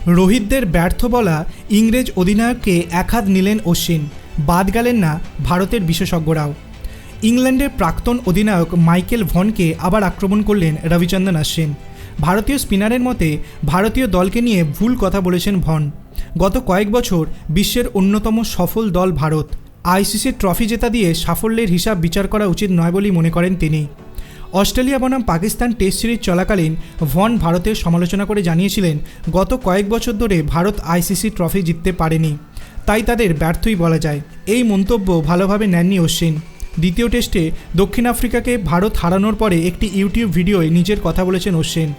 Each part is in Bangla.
রোহিতদের ব্যর্থ বলা ইংরেজ অধিনায়ককে এক হাত নিলেন অশ্বিন, বাদ গেলেন না ভারতের বিশেষজ্ঞরাও। ইংল্যান্ডের প্রাক্তন অধিনায়ক মাইকেল ভনকে আবার আক্রমণ করলেন রবিচন্দ্রন অশ্বিন। ভারতীয় স্পিনারের মতে ভারতীয় দলকে নিয়ে ভুল কথা বলেছেন ভন। গত কয়েক বছর বিশ্বের অন্যতম সফল দল ভারত। আইসিসি ট্রফি জেতা দিয়ে সাফল্যের হিসাব বিচার করা উচিত নয় বলেই মনে করেন তিনি। অস্ট্রেলিয়া বনাম পাকিস্তান টেস্ট সিরিজ চলাকালীন ভন ভারতের সমালোচনা করে জানিয়েছিলেন, গত কয়েক বছর ধরে ভারত আইসিসি ট্রফি জিততে পারেনি, তাই তাদের ব্যর্থই বলা যায়। এই মন্তব্য ভালোভাবে নেননি অশ্বিন। দ্বিতীয় টেস্টে দক্ষিণ আফ্রিকাকে ভারত হারানোর পরে একটি ইউটিউব ভিডিওয় নিজের কথা বলেছেন অশ্বিন।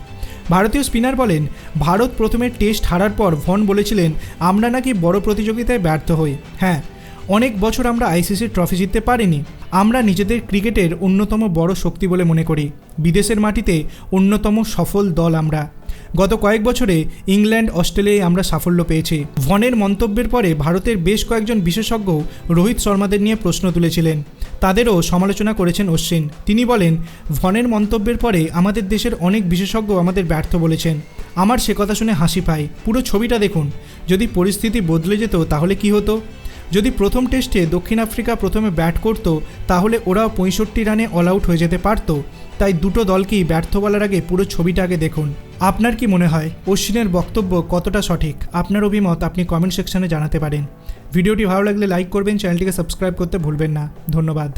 ভারতীয় স্পিনার বলেন, ভারত প্রথমে টেস্ট হারার পর ভন বলেছিলেন আমরা নাকি বড় প্রতিযোগিতায় ব্যর্থ হই। হ্যাঁ, অনেক বছর আমরা আইসিসি ট্রফি জিততে পারিনি। আমরা নিজেদের ক্রিকেটের অন্যতম বড় শক্তি বলে মনে করি। বিদেশের মাটিতে অন্যতম সফল দল আমরা। গত কয়েক বছরে ইংল্যান্ড, অস্ট্রেলিয়ায় আমরা সাফল্য পেয়েছি। ভনের মন্তব্যের পরে ভারতের বেশ কয়েকজন বিশেষজ্ঞ রোহিত শর্মাদের নিয়ে প্রশ্ন তুলেছিলেন। তাদেরও সমালোচনা করেছেন অশ্বিন। তিনি বলেন, ভনের মন্তব্যের পরে আমাদের দেশের অনেক বিশেষজ্ঞ আমাদের ব্যর্থ বলেছেন। আমার সে কথা শুনে হাসি পায়। পুরো ছবিটা দেখুন। যদি পরিস্থিতি বদলে যেত তাহলে কি হতো? যদি প্রথম টেস্টে দক্ষিণ আফ্রিকা প্রথমে ব্যাট করত তাহলে ওরাও 65 রানে অল আউট হয়ে যেতে পারত। তাই দুটো দলকেই ব্যর্থ বলার আগে পুরো ছবিটা আগে দেখুন। আপনার কি মনে হয় অশ্বিনের বক্তব্য কতটা সঠিক? আপনার অভিমত আপনি কমেন্ট সেকশনে জানাতে পারেন। ভিডিওটি ভালো লাগলে লাইক করবেন, চ্যানেলটিকে সাবস্ক্রাইব করতে ভুলবেন না। ধন্যবাদ।